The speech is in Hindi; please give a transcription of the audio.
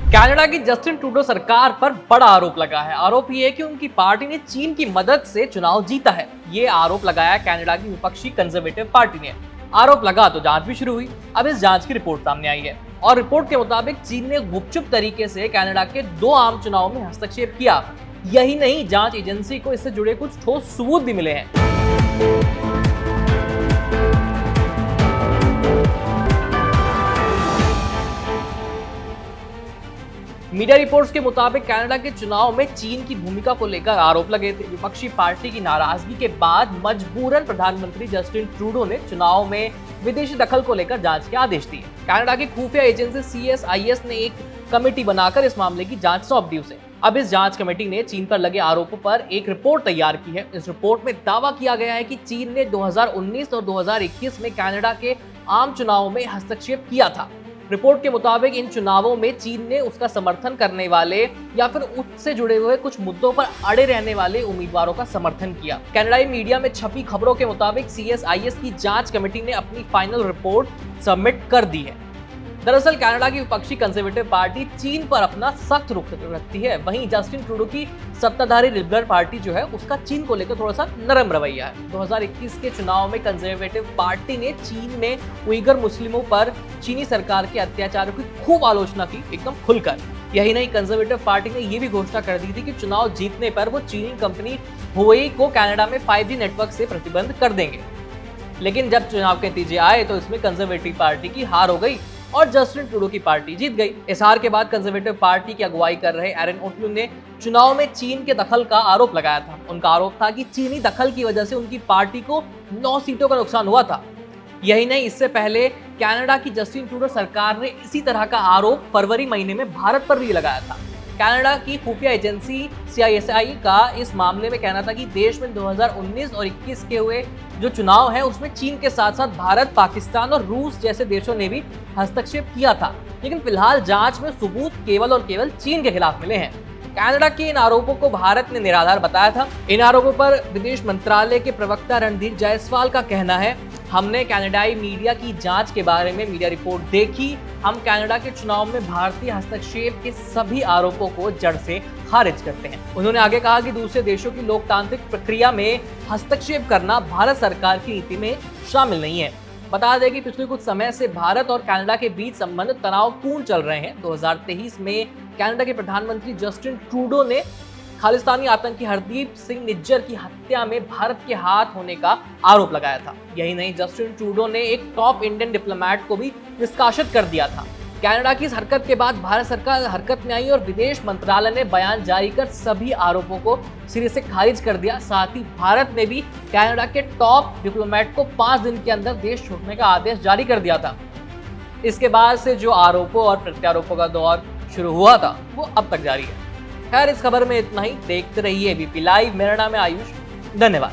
कनाडा की जस्टिन ट्रूडो सरकार पर बड़ा आरोप लगा है। आरोप ये है कि उनकी पार्टी ने चीन की मदद से चुनाव जीता है। ये आरोप लगाया कनाडा की विपक्षी कंजर्वेटिव पार्टी ने। आरोप लगा तो जांच भी शुरू हुई। अब इस जांच की रिपोर्ट सामने आई है और रिपोर्ट के मुताबिक चीन ने गुपचुप तरीके से कनाडा के 2 आम चुनावों में हस्तक्षेप किया। यही नहीं, जांच एजेंसी को इससे जुड़े कुछ ठोस सबूत भी मिले हैं। मीडिया रिपोर्ट्स के मुताबिक कनाडा के चुनाव में चीन की भूमिका को लेकर आरोप लगे थे। विपक्षी पार्टी की नाराजगी के बाद मजबूरन प्रधानमंत्री जस्टिन ट्रूडो ने चुनाव में विदेशी दखल को लेकर जांच के आदेश दिए। कनाडा की खुफिया एजेंसी CSIS ने एक कमेटी बनाकर इस मामले की जांच सौंप दी उसे। अब इस जांच कमेटी ने चीन पर लगे आरोपों पर एक रिपोर्ट तैयार की है। इस रिपोर्ट में दावा किया गया है कि चीन ने 2019 और 2021 में कनाडा के आम चुनावों में हस्तक्षेप किया था। रिपोर्ट के मुताबिक इन चुनावों में चीन ने उसका समर्थन करने वाले या फिर उससे जुड़े हुए कुछ मुद्दों पर अड़े रहने वाले उम्मीदवारों का समर्थन किया। कनाडाई मीडिया में छपी खबरों के मुताबिक CSIS की जांच कमेटी ने अपनी फाइनल रिपोर्ट सबमिट कर दी है। दरअसल कनाडा की विपक्षी कंजर्वेटिव पार्टी चीन पर अपना सख्त रुख रखती है। वहीं जस्टिन ट्रूडो की सत्ताधारी लिबरल पार्टी जो है उसका चीन को लेकर थोड़ा सा नरम रवैया है। 2021 के चुनाव में कंजर्वेटिव पार्टी ने चीन में उइगर मुस्लिमों पर चीनी सरकार के अत्याचारों की खूब आलोचना की, एकदम खुलकर। यही नहीं, कंजर्वेटिव पार्टी ने यह भी घोषणा कर दी थी कि चुनाव जीतने पर वो चीनी कंपनी हुवेई को कनाडा में 5G नेटवर्क से प्रतिबंध कर देंगे। लेकिन जब चुनाव के नतीजे आए तो इसमें कंजर्वेटिव पार्टी की हार हो गई और जस्टिन ट्रूडो की पार्टी जीत गई। इस हार के बाद कंजर्वेटिव पार्टी की अगुवाई कर रहे एरन ओटलू ने चुनाव में चीन के दखल का आरोप लगाया था। उनका आरोप था कि चीनी दखल की वजह से उनकी पार्टी को 9 सीटों का नुकसान हुआ था। यही नहीं, इससे पहले कनाडा की जस्टिन ट्रूडो सरकार ने इसी तरह का आरोप फरवरी महीने में भारत पर भी लगाया था। कनाडा की खुफिया एजेंसी CSI का इस मामले में कहना था कि देश में 2019 और 21 के हुए जो चुनाव है उसमें चीन के साथ साथ भारत, पाकिस्तान और रूस जैसे देशों ने भी हस्तक्षेप किया था। लेकिन फिलहाल जांच में सबूत केवल और केवल चीन के खिलाफ मिले हैं। कनाडा के इन आरोपों को भारत ने निराधार बताया था। इन आरोपों पर विदेश मंत्रालय के प्रवक्ता रणधीर जायसवाल का कहना है, हमने कनाडाई मीडिया की जांच के बारे में मीडिया रिपोर्ट देखी। हम कनाडा के चुनाव में भारतीय हस्तक्षेप के सभी आरोपों को जड़ से खारिज करते हैं। उन्होंने आगे कहा कि दूसरे देशों की लोकतांत्रिक प्रक्रिया में हस्तक्षेप करना भारत सरकार की नीति में शामिल नहीं है। बता दें कि पिछले कुछ समय से भारत और कनाडा के बीच संबंध तनावपूर्ण चल रहे हैं। 2023 में कनाडा के प्रधानमंत्री जस्टिन ट्रूडो ने खालिस्तानी आतंकी हरदीप सिंह निज्जर की हत्या में भारत के हाथ होने का आरोप लगाया था। यही नहीं, जस्टिन ट्रूडो ने एक टॉप इंडियन डिप्लोमेट को भी निष्कासित कर दिया था। कनाडा की इस हरकत के बाद भारत सरकार हरकत में आई और विदेश मंत्रालय ने बयान जारी कर सभी आरोपों को सिरे से खारिज कर दिया। साथ ही भारत ने भी कनाडा के टॉप डिप्लोमेट को 5 दिन के अंदर देश छोड़ने का आदेश जारी कर दिया था। इसके बाद से जो आरोपों और प्रत्यारोपों का दौर शुरू हुआ था वो अब तक जारी है। खैर, इस खबर में इतना ही। देखते रहिए ABP लाइव। मेरा नाम है आयुष। धन्यवाद।